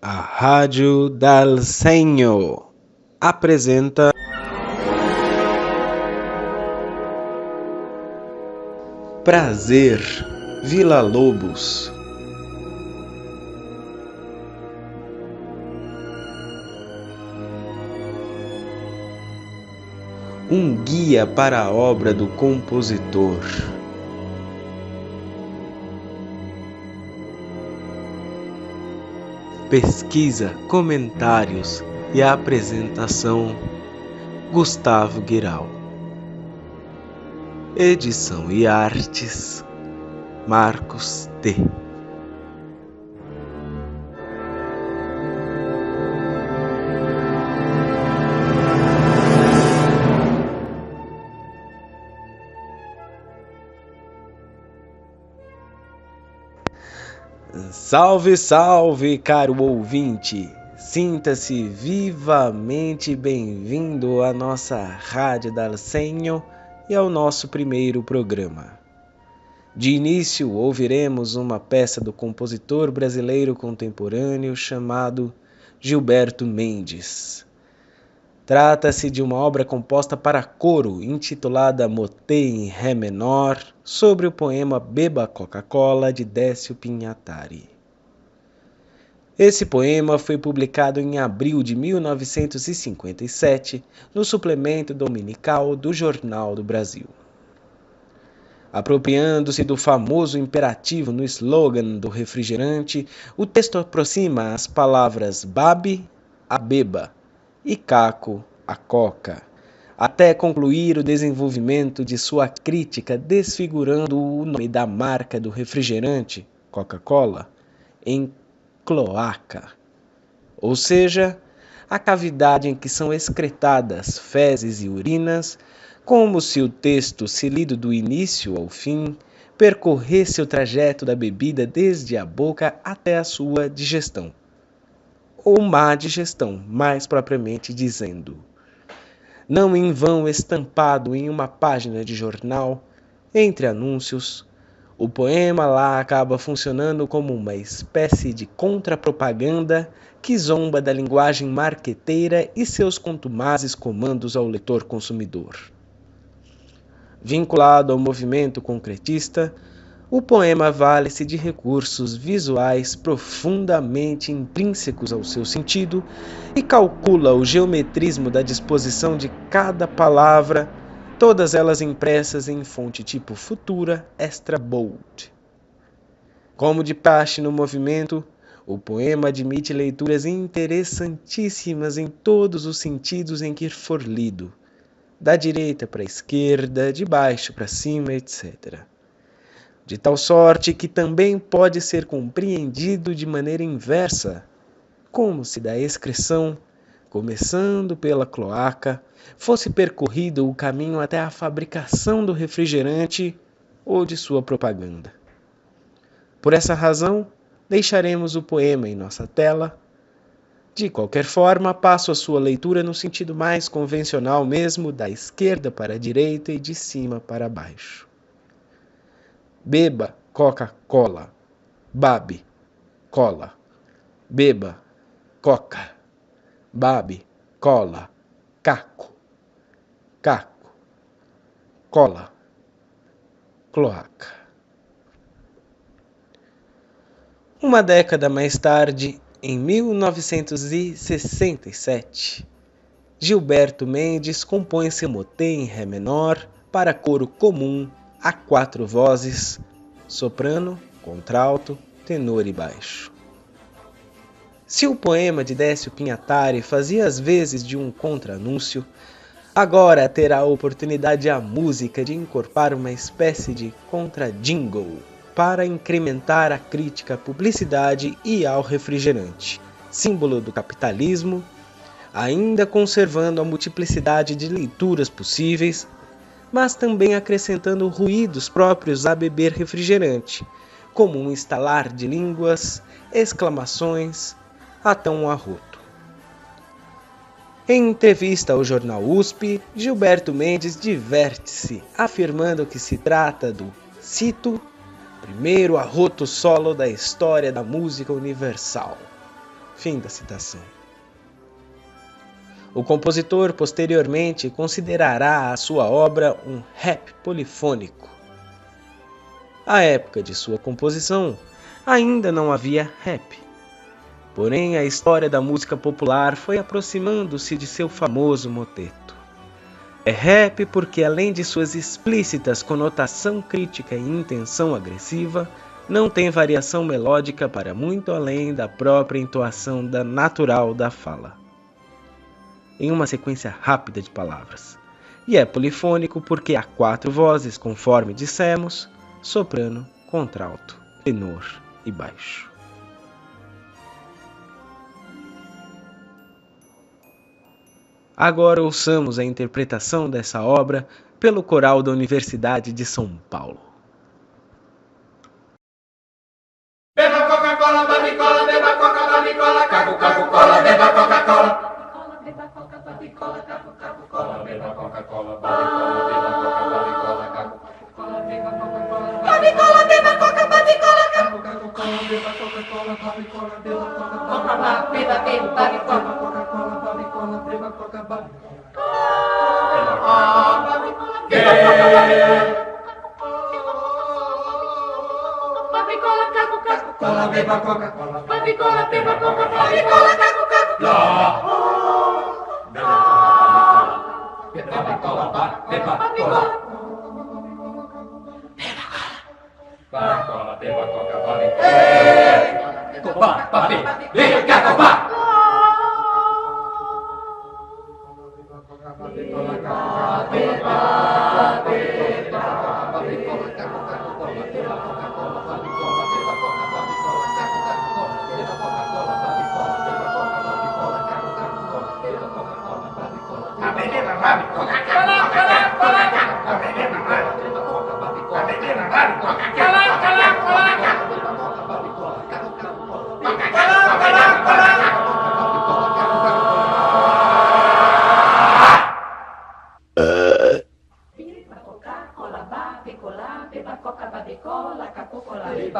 A Rádio Dal Senhor apresenta Prazer, Vila Lobos. Um guia para a obra do compositor. Pesquisa, comentários e apresentação: Gustavo Guiral. Edição e artes: Marcos T. Salve, salve, caro ouvinte! Sinta-se vivamente bem-vindo à nossa Rádio Dal Senhor e ao nosso primeiro programa. De início, ouviremos uma peça do compositor brasileiro contemporâneo chamado Gilberto Mendes. Trata-se de uma obra composta para coro, intitulada Motê em Ré menor, sobre o poema Beba Coca-Cola, de Décio Pinhatari. Esse poema foi publicado em abril de 1957, no suplemento dominical do Jornal do Brasil. Apropriando-se do famoso imperativo no slogan do refrigerante, o texto aproxima as palavras Babe, a beba, e Caco, a coca, até concluir o desenvolvimento de sua crítica desfigurando o nome da marca do refrigerante, Coca-Cola, em cloaca, ou seja, a cavidade em que são excretadas fezes e urinas, como se o texto, se lido do início ao fim, percorresse o trajeto da bebida desde a boca até a sua digestão. Ou má digestão, mais propriamente dizendo. Não em vão estampado em uma página de jornal, entre anúncios, o poema lá acaba funcionando como uma espécie de contrapropaganda que zomba da linguagem marqueteira e seus contumazes comandos ao leitor consumidor. Vinculado ao movimento concretista, o poema vale-se de recursos visuais profundamente intrínsecos ao seu sentido e calcula o geometrismo da disposição de cada palavra, todas elas impressas em fonte tipo futura extra bold. Como de praxe no movimento, o poema admite leituras interessantíssimas em todos os sentidos em que for lido, da direita para a esquerda, de baixo para cima, etc. De tal sorte que também pode ser compreendido de maneira inversa, como se da excreção, começando pela cloaca, fosse percorrido o caminho até a fabricação do refrigerante ou de sua propaganda. Por essa razão, deixaremos o poema em nossa tela. De qualquer forma, passo a sua leitura no sentido mais convencional mesmo, da esquerda para a direita e de cima para baixo. Beba Coca-Cola, babe, cola. Beba, coca, babe, cola, caco, caco, cola, cloaca. Uma década mais tarde, em 1967, Gilberto Mendes compõe seu Motê em Ré menor para coro comum a 4 vozes, soprano, contralto, tenor e baixo. Se o poema de Décio Pinhatari fazia às vezes de um contra-anúncio, agora terá a oportunidade a música de encorpar uma espécie de contra-jingle para incrementar a crítica à publicidade e ao refrigerante, símbolo do capitalismo, ainda conservando a multiplicidade de leituras possíveis, mas também acrescentando ruídos próprios a beber refrigerante, como um estalar de línguas, exclamações, até um arroto. Em entrevista ao jornal USP, Gilberto Mendes diverte-se, afirmando que se trata do, cito, primeiro arroto solo da história da música universal. Fim da citação. O compositor posteriormente considerará a sua obra um rap polifônico. À época de sua composição, ainda não havia rap. Porém, a história da música popular foi aproximando-se de seu famoso moteto. É rap porque, além de suas explícitas conotação crítica e intenção agressiva, não tem variação melódica para muito além da própria entoação natural da fala, em uma sequência rápida de palavras. E é polifônico porque há 4 vozes, conforme dissemos: soprano, contralto, tenor e baixo. Agora ouçamos a interpretação dessa obra pelo coral da Universidade de São Paulo. Beba Coca-Cola, babicola, beba Coca, babicola, caco, caco, cola, beba Coca-Cola. Beba Coca, babicola, caco, caco, cola, beba Coca-Cola, babicola, beba Coca, babicola, caco, cola, beba Coca-Cola, babicola, beba Coca, babicola, caco, caco, cola, beba Coca-Cola, babicola, beba Coca-Cola, beba, beba, babicola, Coca-Cola, babicola, beba Coca, babicola, beba Coca, babicola. Cola, beba Coca-Cola, babicola, beba Coca, babicola, caco, caco, beba Coca-Cola, beba Cola, babicola, beba Coca, babicola, coba, babi, beba coba.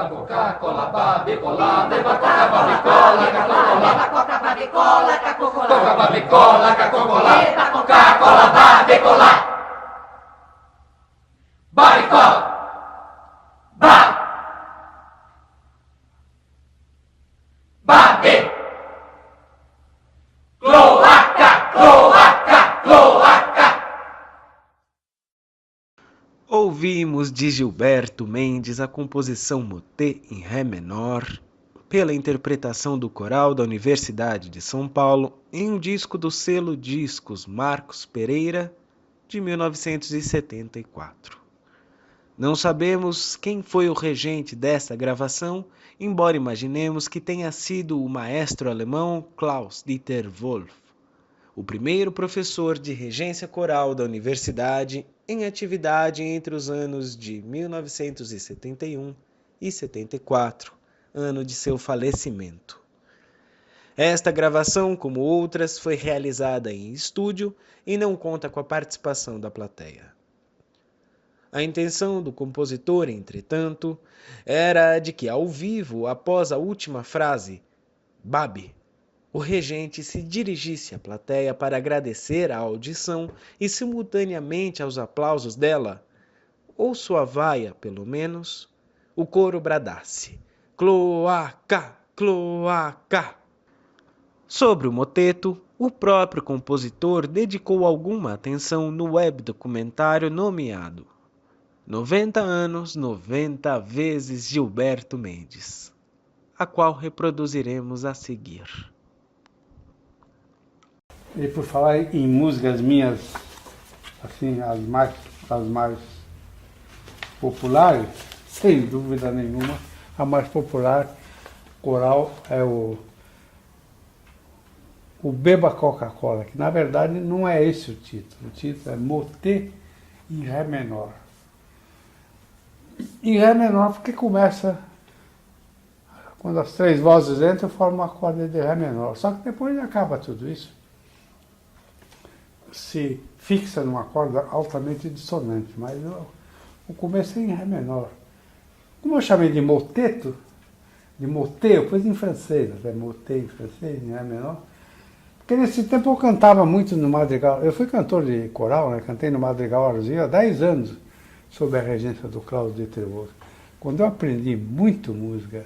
Coca-Cola, babicola, beba Coca, babicola, beba Coca, babicola, Coca, babicola, Coca-Cola, beba Coca-Cola, babicola, babicola, babi, cloaca, cloaca, cloaca. Ouvimos de Gilberto Mendes a composição Motê em Ré menor, pela interpretação do coral da Universidade de São Paulo, em um disco do selo Discos Marcos Pereira, de 1974. Não sabemos quem foi o regente desta gravação, embora imaginemos que tenha sido o maestro alemão Klaus-Dieter Wolff, o primeiro professor de regência coral da universidade em atividade entre os anos de 1971 e 74, ano de seu falecimento. Esta gravação, como outras, foi realizada em estúdio e não conta com a participação da plateia. A intenção do compositor, entretanto, era a de que, ao vivo, após a última frase, Babi, o regente se dirigisse à plateia para agradecer a audição e, simultaneamente aos aplausos dela, ou sua vaia, pelo menos, o coro bradasse: Cloaca, cloaca! Sobre o moteto, o próprio compositor dedicou alguma atenção no webdocumentário nomeado 90 anos, 90 vezes Gilberto Mendes, a qual reproduziremos a seguir. E por falar em músicas minhas, assim, as mais populares, sem dúvida nenhuma, a mais popular coral é o Beba Coca-Cola, que na verdade não é esse o título é Motê em Ré menor. Em Ré menor porque começa, quando as 3 vozes entram, forma um acorde de Ré menor, só que depois acaba tudo isso, se fixa numa corda altamente dissonante, mas o começo é em Ré menor. Como eu chamei de moteto, de motet, eu pus em francês, até motet em francês, em Ré menor. Porque nesse tempo eu cantava muito no Madrigal. Eu fui cantor de coral, né? Cantei no Madrigal Arzil há 10 anos, sob a regência do Cláudio de Trevoso. Quando eu aprendi muito música,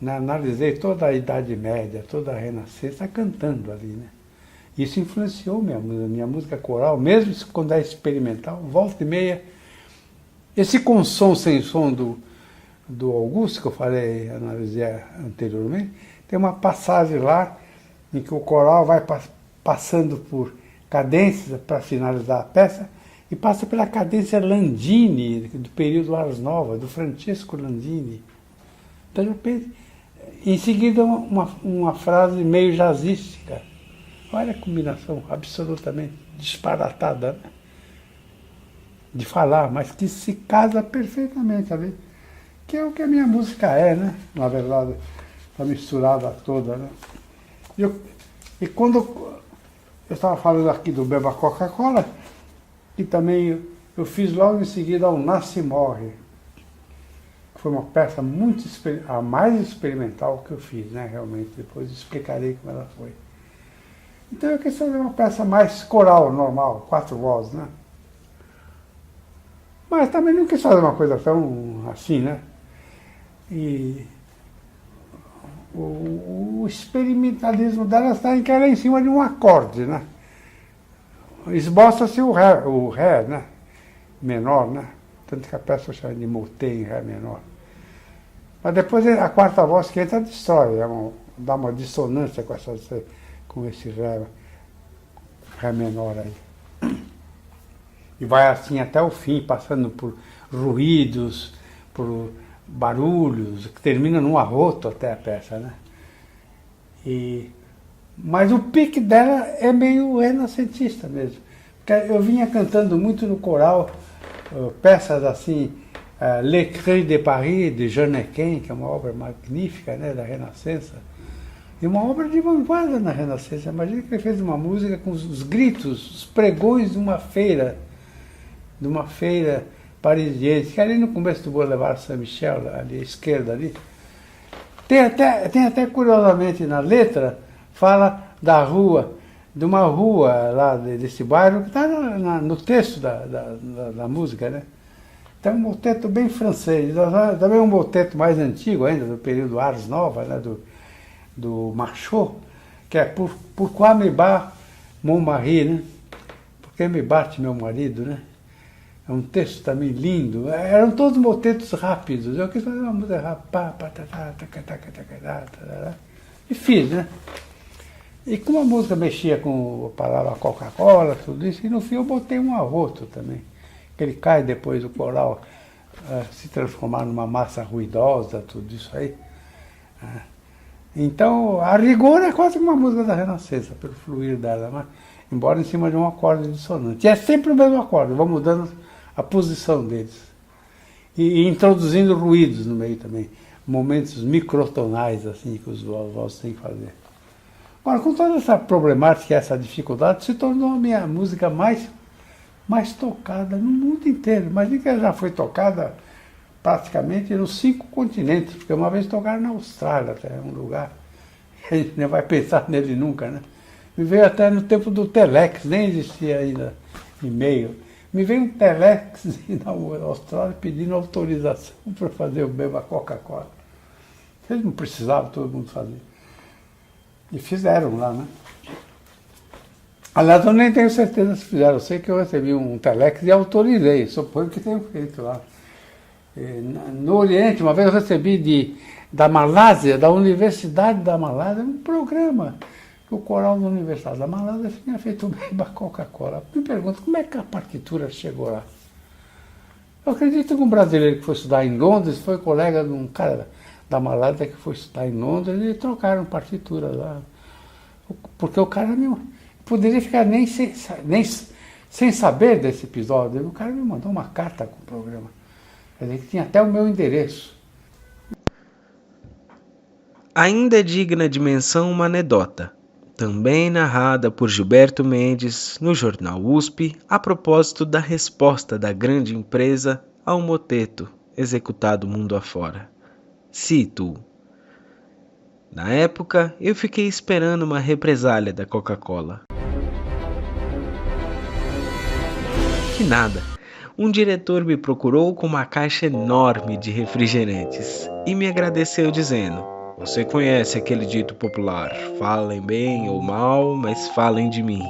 analisei toda a Idade Média, toda a Renascença, cantando ali, né? Isso influenciou minha música coral, mesmo quando é experimental, volta e meia. Esse com som sem som do Augusto, que eu falei, analisei anteriormente, tem uma passagem lá em que o coral vai passando por cadências para finalizar a peça e passa pela cadência Landini, do período Ars Nova, do Francesco Landini. Então, de repente, em seguida, uma frase meio jazzística. Olha a combinação absolutamente disparatada, né? De falar, mas que se casa perfeitamente ali. Que é o que a minha música é, né? Na verdade, a misturada toda, né? E quando eu estava falando aqui do Beba Coca-Cola, e também eu fiz logo em seguida o Nasce e Morre, que foi uma peça a mais experimental que eu fiz, né? Realmente, depois explicarei como ela foi. Então eu quis fazer uma peça mais coral, normal, 4 vozes, né? Mas também não quis fazer uma coisa tão assim, né? E o experimentalismo dela está em que ela é em cima de um acorde, né? Esboça-se o Ré, né? Menor, né? Tanto que a peça chama de motet em Ré menor. Mas depois a quarta voz que entra destrói, dá uma dissonância com esse Ré menor aí. E vai assim até o fim, passando por ruídos, por barulhos, que termina num arroto até a peça, né? Mas o pique dela é meio renascentista mesmo. Porque eu vinha cantando muito no coral peças assim, Les Cris de Paris, de Jeannequin, que é uma obra magnífica, né, da Renascença. E uma obra de vanguarda na Renascença. Imagina que ele fez uma música com os gritos, os pregões de uma feira parisiense, que ali no começo do Boulevard Saint-Michel, ali à esquerda ali. Tem até curiosamente na letra, fala da rua, de uma rua lá desse bairro, que está no texto da música, né? Então é um moteto bem francês, também um moteto mais antigo ainda, do período Ars Nova, né? Do Marchot, que é Pourquoi me bat mon mari, né? Por que me bate meu marido, né? É um texto também lindo. Eram todos motetos rápidos. Eu quis fazer uma música rápida. E fiz, né? E como a música mexia com a palavra Coca-Cola, tudo isso, e no fim eu botei um arroto também. Que ele cai depois, o coral se transformar numa massa ruidosa, tudo isso aí. Então, a rigor é quase uma música da Renascença, pelo fluir dela, mas, embora em cima de um acorde dissonante. E é sempre o mesmo acorde, vou mudando a posição deles. E introduzindo ruídos no meio também, momentos microtonais, assim, que os vozes têm que fazer. Agora, com toda essa problemática e essa dificuldade, se tornou a minha música mais tocada no mundo inteiro. Imagina que ela já foi tocada praticamente nos 5 continentes, porque uma vez tocaram na Austrália, até um lugar, a gente não vai pensar nele nunca, né? Me veio até no tempo do Telex, nem existia ainda e-mail. Me veio um Telex na Austrália pedindo autorização para fazer o Beba Coca-Cola. Eles não precisavam, todo mundo fazia. E fizeram lá, né? Aliás, eu nem tenho certeza se fizeram. Eu sei que eu recebi um Telex e autorizei, suponho que tenham feito lá. No Oriente, uma vez eu recebi da Malásia, da Universidade da Malásia, um programa que o coral da Universidade da Malásia tinha feito Beba Coca-Cola. Me pergunto, como é que a partitura chegou lá? Eu acredito que um brasileiro que foi estudar em Londres foi colega de um cara da Malásia que foi estudar em Londres e trocaram partitura lá. Porque o cara não poderia ficar nem sem saber desse episódio. O cara me mandou uma carta com o programa. Quer dizer, que tinha até o meu endereço. Ainda é digna de menção uma anedota, também narrada por Gilberto Mendes no jornal USP, a propósito da resposta da grande empresa ao moteto executado mundo afora. Cito: Na época, eu fiquei esperando uma represália da Coca-Cola. Que nada! Um diretor me procurou com uma caixa enorme de refrigerantes e me agradeceu dizendo: "Você conhece aquele dito popular, falem bem ou mal, mas falem de mim."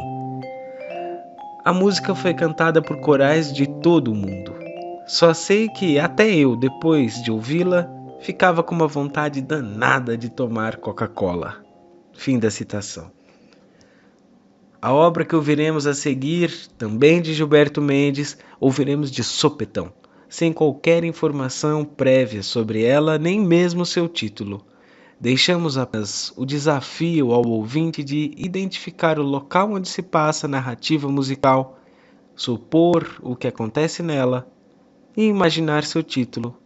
A música foi cantada por corais de todo o mundo. Só sei que até eu, depois de ouvi-la, ficava com uma vontade danada de tomar Coca-Cola. Fim da citação. A obra que ouviremos a seguir, também de Gilberto Mendes, ouviremos de sopetão, sem qualquer informação prévia sobre ela, nem mesmo seu título. Deixamos apenas o desafio ao ouvinte de identificar o local onde se passa a narrativa musical, supor o que acontece nela e imaginar seu título.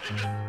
Esta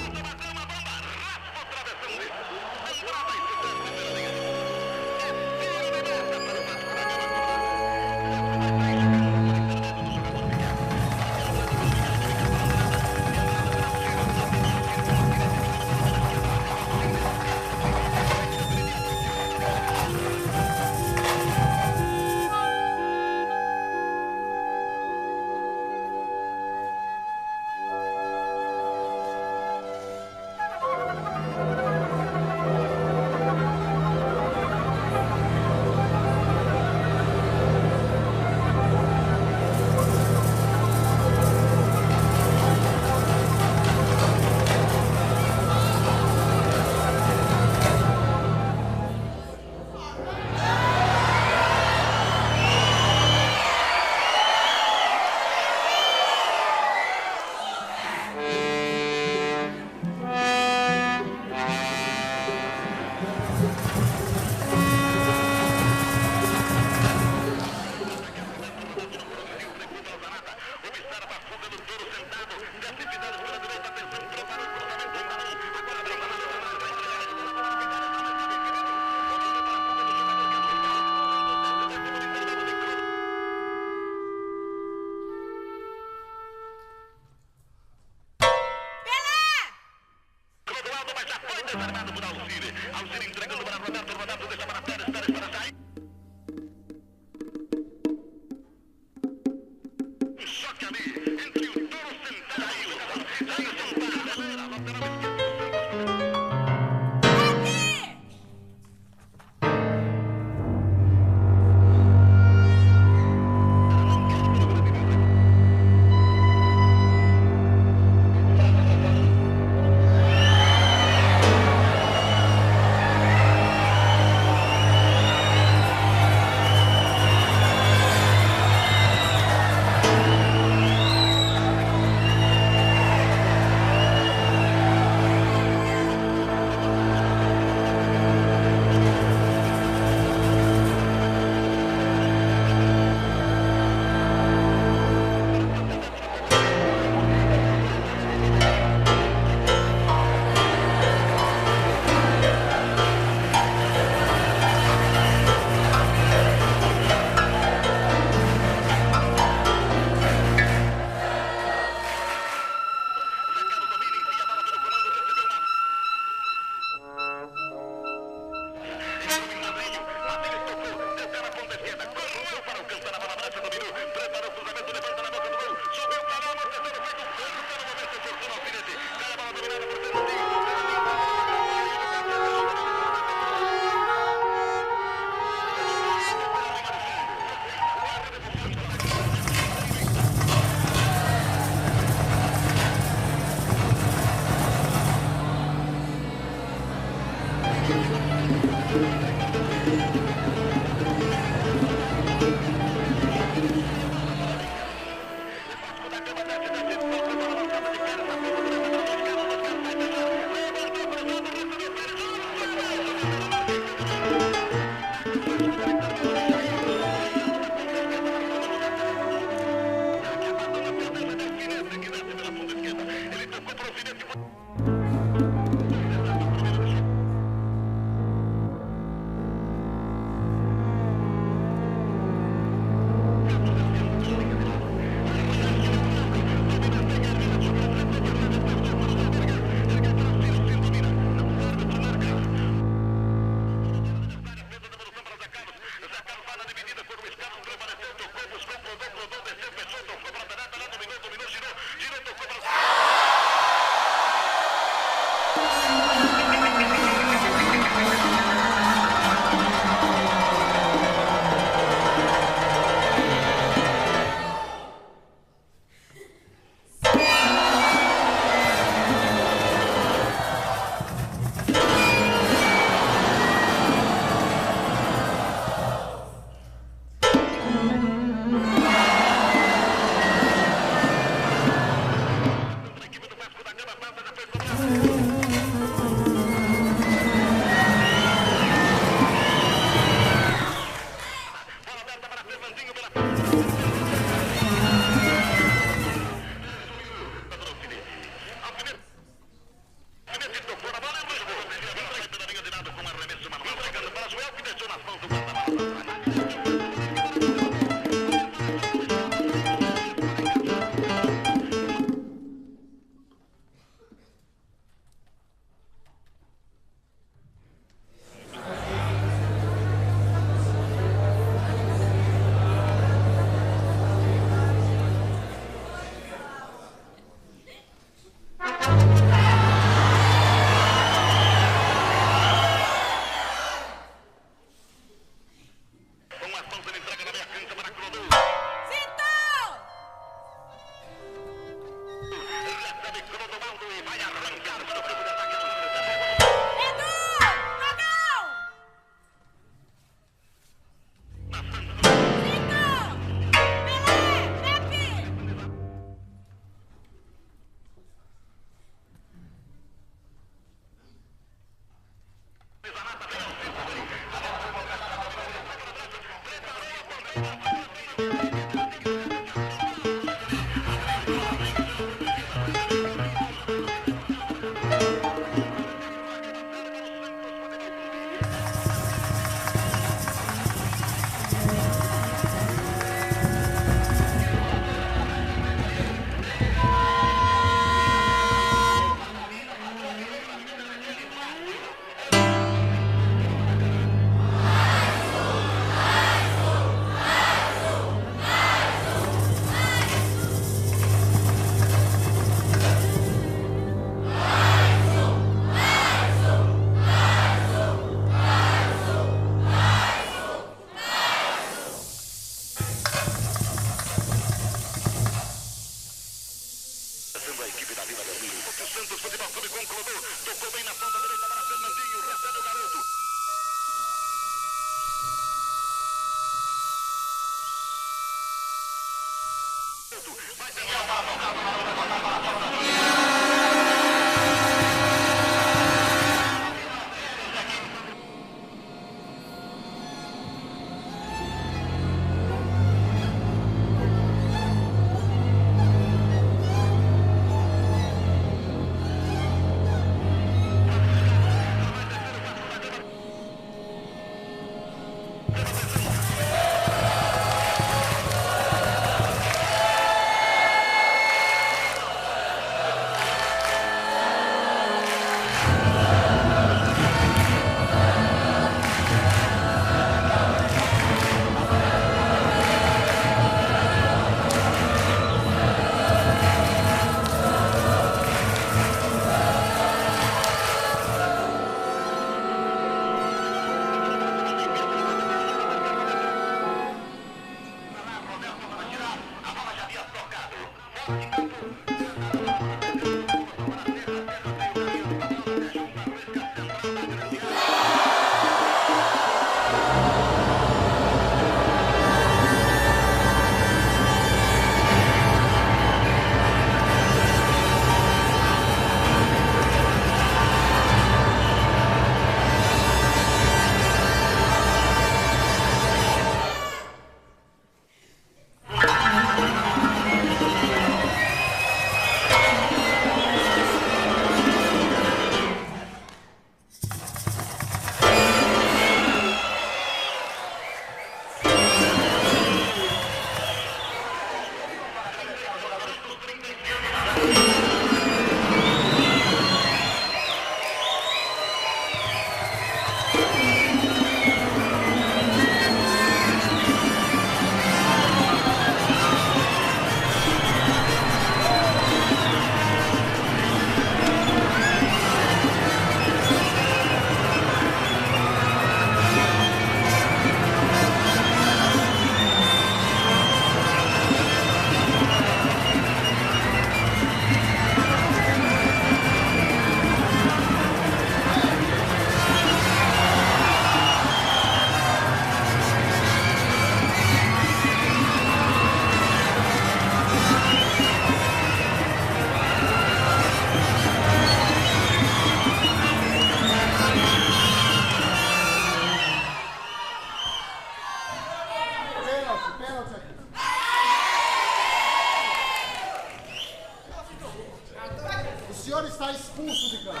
O senhor está expulso de campo.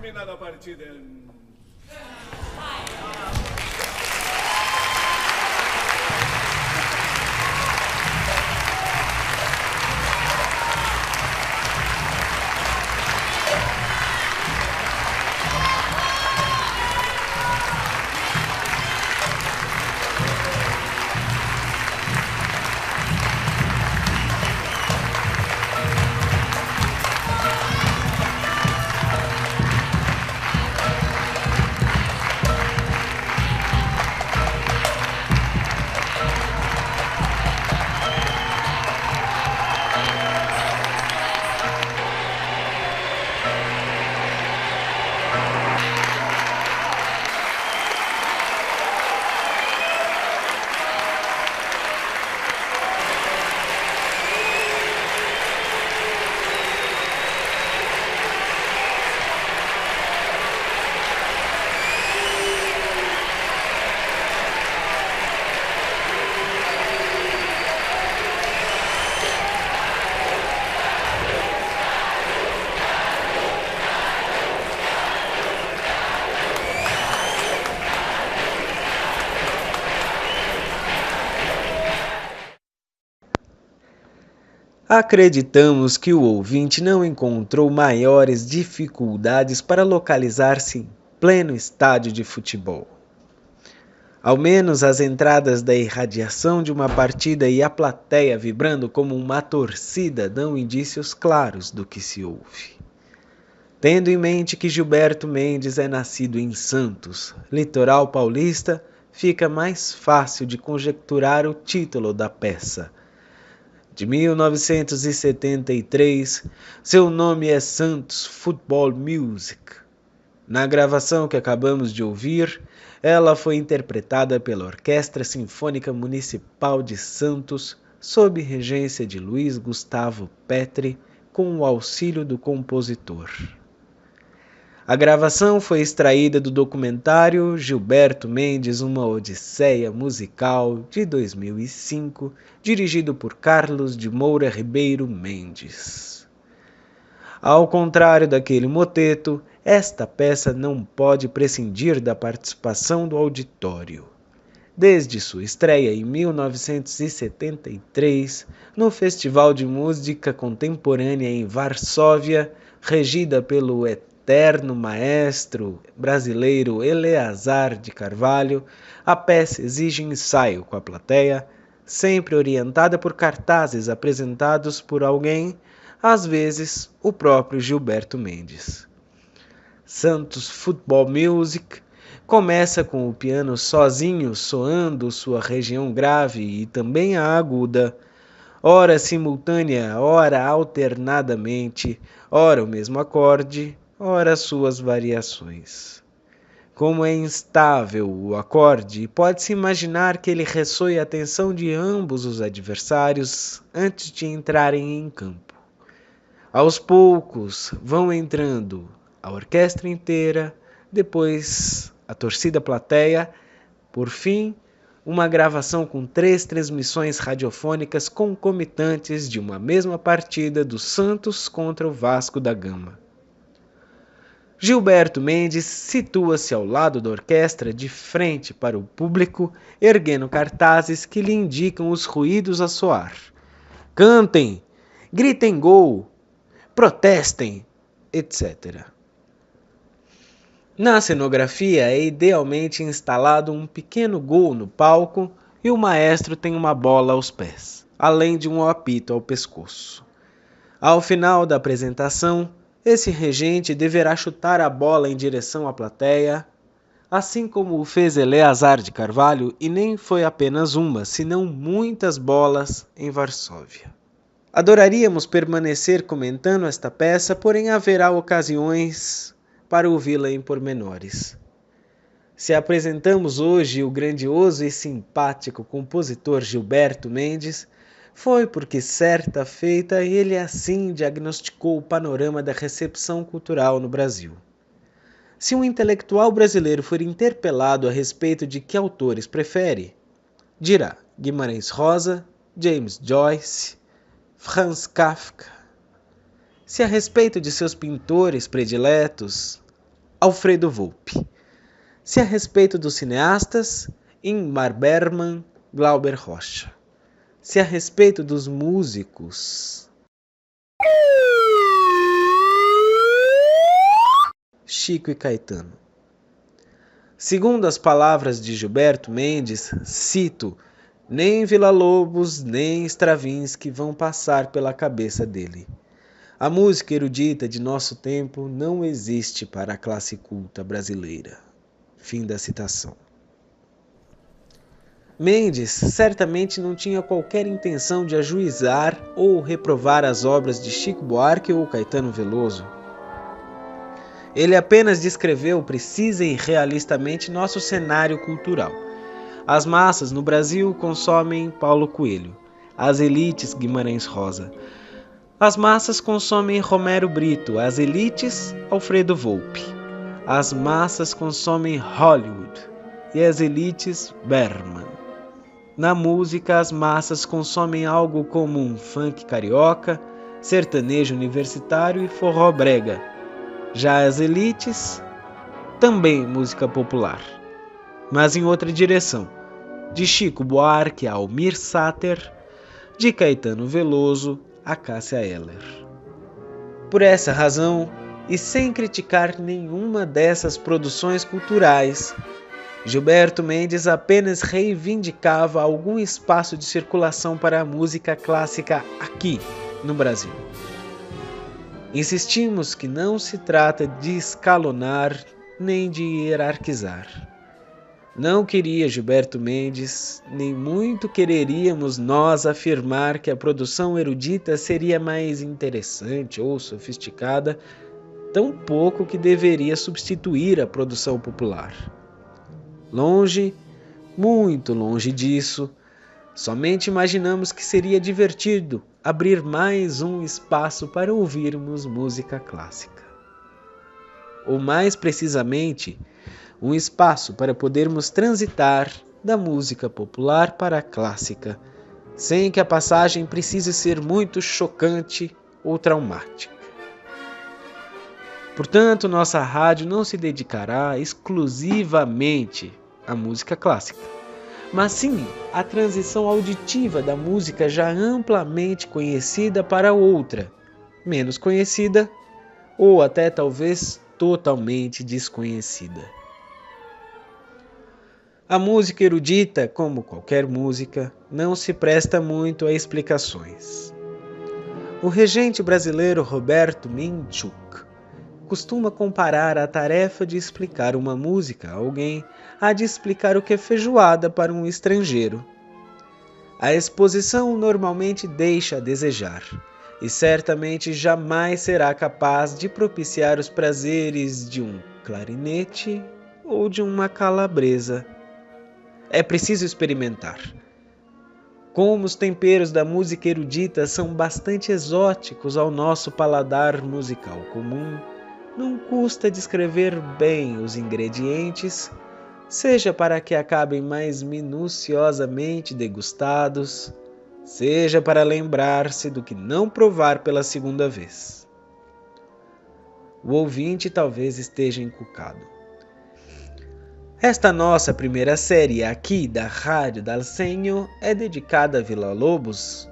Terminada a partida. Acreditamos que o ouvinte não encontrou maiores dificuldades para localizar-se em pleno estádio de futebol. Ao menos as entradas da irradiação de uma partida e a plateia vibrando como uma torcida dão indícios claros do que se ouve. Tendo em mente que Gilberto Mendes é nascido em Santos, litoral paulista, fica mais fácil de conjecturar o título da peça. De 1973, seu nome é Santos Football Music. Na gravação que acabamos de ouvir, ela foi interpretada pela Orquestra Sinfônica Municipal de Santos, sob regência de Luiz Gustavo Petri, com o auxílio do compositor. A gravação foi extraída do documentário Gilberto Mendes, Uma Odisseia Musical, de 2005, dirigido por Carlos de Moura Ribeiro Mendes. Ao contrário daquele moteto, esta peça não pode prescindir da participação do auditório. Desde sua estreia em 1973, no Festival de Música Contemporânea em Varsóvia, regida pelo eterno maestro brasileiro Eleazar de Carvalho, a peça exige ensaio com a plateia, sempre orientada por cartazes apresentados por alguém, às vezes o próprio Gilberto Mendes. Santos Football Music começa com o piano sozinho soando sua região grave e também a aguda, ora simultânea, ora alternadamente, ora o mesmo acorde, ora suas variações. Como é instável o acorde, pode-se imaginar que ele ressoe a atenção de ambos os adversários antes de entrarem em campo. Aos poucos vão entrando a orquestra inteira, depois a torcida plateia, por fim, uma gravação com 3 transmissões radiofônicas concomitantes de uma mesma partida do Santos contra o Vasco da Gama. Gilberto Mendes situa-se ao lado da orquestra de frente para o público, erguendo cartazes que lhe indicam os ruídos a soar. Cantem, gritem gol, protestem, etc. Na cenografia é idealmente instalado um pequeno gol no palco e o maestro tem uma bola aos pés, além de um apito ao pescoço. Ao final da apresentação, esse regente deverá chutar a bola em direção à plateia, assim como o fez Eleazar de Carvalho, e nem foi apenas uma, senão muitas bolas em Varsóvia. Adoraríamos permanecer comentando esta peça, porém haverá ocasiões para ouvi-la em pormenores. Se apresentamos hoje o grandioso e simpático compositor Gilberto Mendes, foi porque certa feita ele assim diagnosticou o panorama da recepção cultural no Brasil. Se um intelectual brasileiro for interpelado a respeito de que autores prefere, dirá Guimarães Rosa, James Joyce, Franz Kafka. Se a respeito de seus pintores prediletos, Alfredo Volpi. Se a respeito dos cineastas, Ingmar Bergman, Glauber Rocha. Se a respeito dos músicos, Chico e Caetano. Segundo as palavras de Gilberto Mendes, cito, nem Villa-Lobos nem Stravinsky vão passar pela cabeça dele. A música erudita de nosso tempo não existe para a classe culta brasileira. Fim da citação. Mendes certamente não tinha qualquer intenção de ajuizar ou reprovar as obras de Chico Buarque ou Caetano Veloso. Ele apenas descreveu precisa e realistamente nosso cenário cultural. As massas no Brasil consomem Paulo Coelho, as elites Guimarães Rosa. As massas consomem Romero Brito, as elites Alfredo Volpi. As massas consomem Hollywood e as elites Bergman. Na música, as massas consomem algo como um funk carioca, sertanejo universitário e forró brega. Já as elites, também música popular, mas em outra direção, de Chico Buarque a Almir Sater, de Caetano Veloso a Cássia Eller. Por essa razão, e sem criticar nenhuma dessas produções culturais, Gilberto Mendes apenas reivindicava algum espaço de circulação para a música clássica aqui, no Brasil. Insistimos que não se trata de escalonar nem de hierarquizar. Não queria Gilberto Mendes, nem muito quereríamos nós afirmar que a produção erudita seria mais interessante ou sofisticada, tão pouco que deveria substituir a produção popular. Longe, muito longe disso, Somente imaginamos que seria divertido abrir mais um espaço para ouvirmos música clássica. Ou mais precisamente, um espaço para podermos transitar da música popular para a clássica, sem que a passagem precise ser muito chocante ou traumática. Portanto, nossa rádio não se dedicará exclusivamente à música clássica, mas sim à transição auditiva da música já amplamente conhecida para outra, menos conhecida ou até talvez totalmente desconhecida. A música erudita, como qualquer música, não se presta muito a explicações. O regente brasileiro Roberto Minchuk costuma comparar a tarefa de explicar uma música a alguém à de explicar o que é feijoada para um estrangeiro. A exposição normalmente deixa a desejar, e certamente jamais será capaz de propiciar os prazeres de um clarinete ou de uma calabresa. É preciso experimentar. Como os temperos da música erudita são bastante exóticos ao nosso paladar musical comum, não custa descrever bem os ingredientes, seja para que acabem mais minuciosamente degustados, seja para lembrar-se do que não provar pela segunda vez. O ouvinte talvez esteja encucado. Esta nossa primeira série aqui da Rádio Dalsenho é dedicada a Villa-Lobos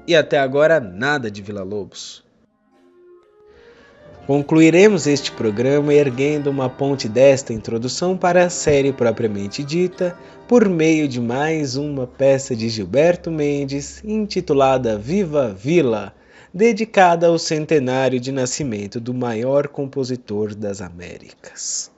e até agora nada de Villa-Lobos. Concluiremos este programa erguendo uma ponte desta introdução para a série propriamente dita por meio de mais uma peça de Gilberto Mendes intitulada Viva Villa, dedicada ao centenário de nascimento do maior compositor das Américas.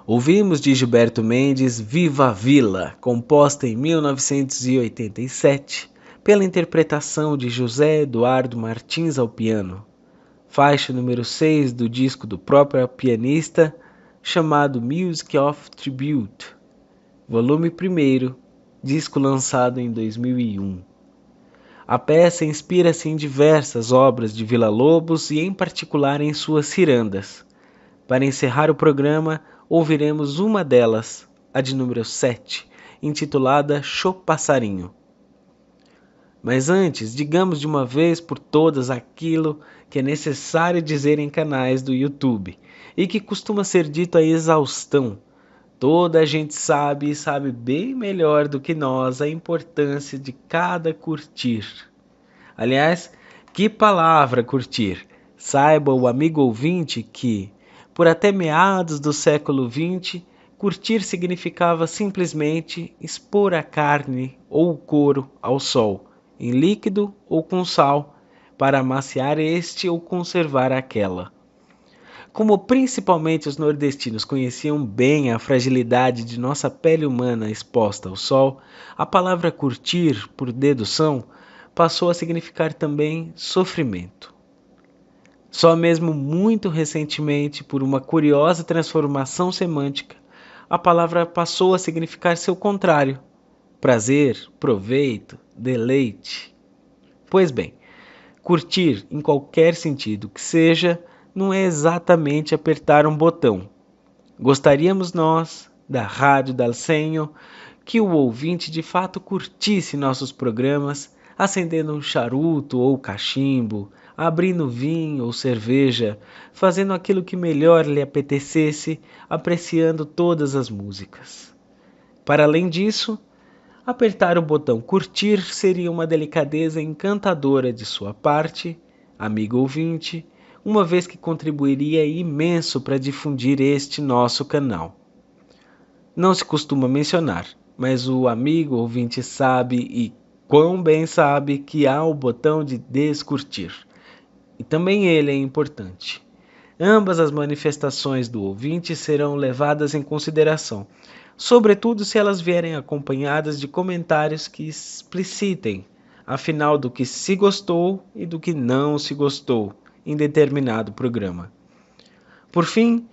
Ouvimos de Gilberto Mendes Viva a Vila, composta em 1987, pela interpretação de José Eduardo Martins ao piano, faixa número 6 do disco do próprio pianista, chamado Music of Tribute, volume 1º, disco lançado em 2001. A peça inspira-se em diversas obras de Villa-Lobos e em particular em suas cirandas. Para encerrar o programa, ouviremos uma delas, a de número 7, intitulada Chô Passarinho. Mas antes, digamos de uma vez por todas aquilo que é necessário dizer em canais do YouTube e que costuma ser dito a exaustão. Toda a gente sabe e sabe bem melhor do que nós a importância de cada curtir. Aliás, que palavra curtir! Saiba o amigo ouvinte que, por até meados do século XX, curtir significava simplesmente expor a carne ou o couro ao sol, em líquido ou com sal, para amaciar este ou conservar aquela. Como principalmente os nordestinos conheciam bem a fragilidade de nossa pele humana exposta ao sol, a palavra curtir, por dedução, passou a significar também sofrimento. Só mesmo muito recentemente, por uma curiosa transformação semântica, a palavra passou a significar seu contrário: prazer, proveito, deleite. Pois bem, curtir, em qualquer sentido que seja, não é exatamente apertar um botão. Gostaríamos nós, da Rádio Dalsenho, que o ouvinte de fato curtisse nossos programas, acendendo um charuto ou cachimbo, abrindo vinho ou cerveja, fazendo aquilo que melhor lhe apetecesse, apreciando todas as músicas. Para além disso, apertar o botão curtir seria uma delicadeza encantadora de sua parte, amigo ouvinte, uma vez que contribuiria imenso para difundir este nosso canal. Não se costuma mencionar, mas o amigo ouvinte sabe e quão bem sabe que há o botão de descurtir. E também ele é importante. Ambas as manifestações do ouvinte serão levadas em consideração, sobretudo se elas vierem acompanhadas de comentários que explicitem, afinal, do que se gostou e do que não se gostou em determinado programa. Por fim,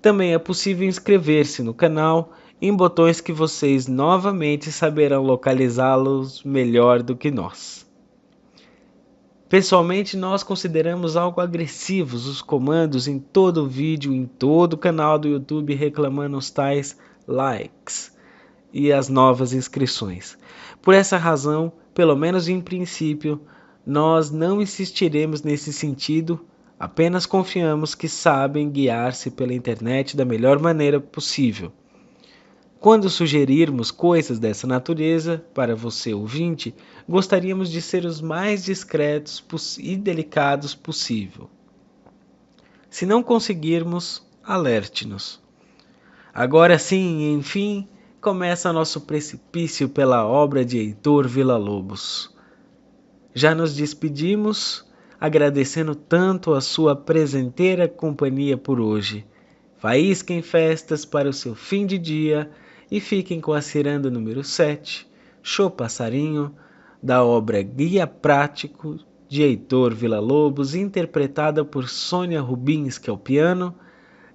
também é possível inscrever-se no canal em botões que vocês novamente saberão localizá-los melhor do que nós. Pessoalmente, nós consideramos algo agressivos os comandos em todo o vídeo, em todo o canal do YouTube reclamando os tais likes e as novas inscrições. Por essa razão, pelo menos em princípio, nós não insistiremos nesse sentido, apenas confiamos que sabem guiar-se pela internet da melhor maneira possível. Quando sugerirmos coisas dessa natureza para você ouvinte, gostaríamos de ser os mais discretos e delicados possível. Se não conseguirmos, alerte-nos. Agora sim, enfim, começa nosso precipício pela obra de Heitor Villa-Lobos. Já nos despedimos, agradecendo tanto a sua presenteira companhia por hoje. Faísquem festas para o seu fim de dia e fiquem com a ciranda número 7, Chô Passarinho, da obra Guia Prático, de Heitor Villa-Lobos, interpretada por Sônia Rubinski ao piano,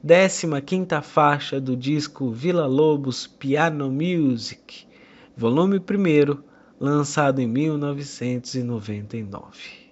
15ª faixa do disco Villa-Lobos Piano Music, volume 1º, lançado em 1999.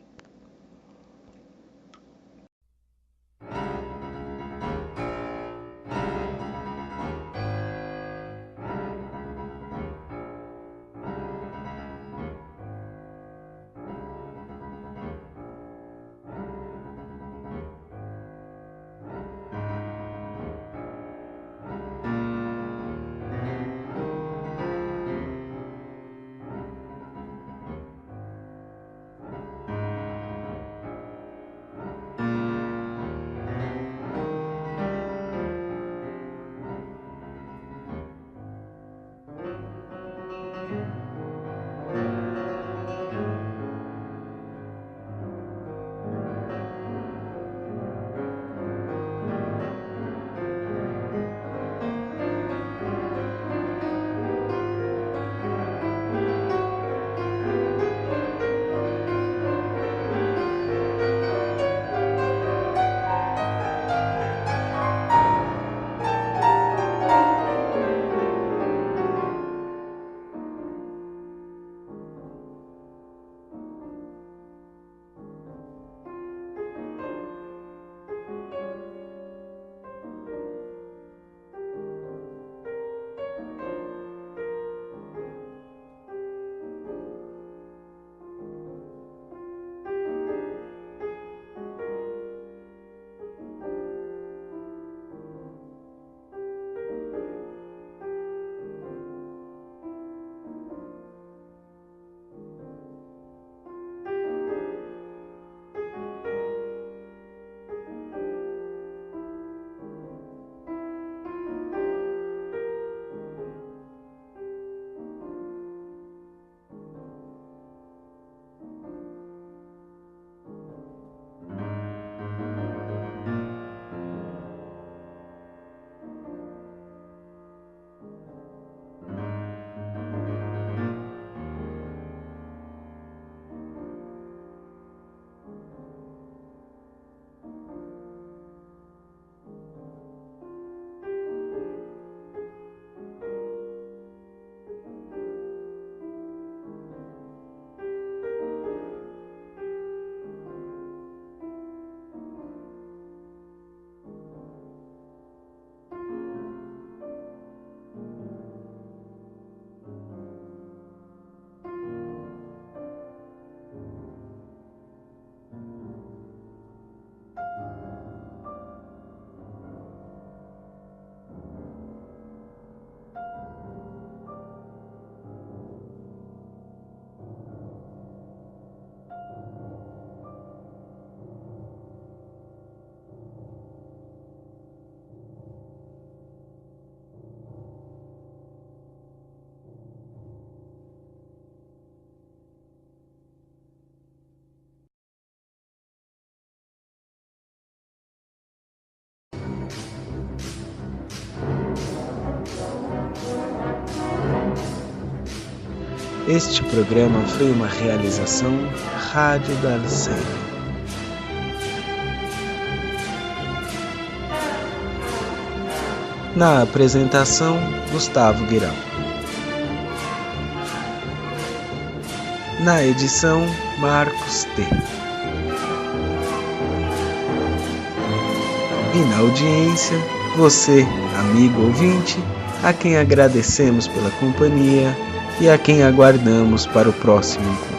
Este programa foi uma realização Rádio Darcel. Na apresentação, Gustavo Guirão. Na edição, Marcos T. E na audiência, você, amigo ouvinte, a quem agradecemos pela companhia e a quem aguardamos para o próximo encontro.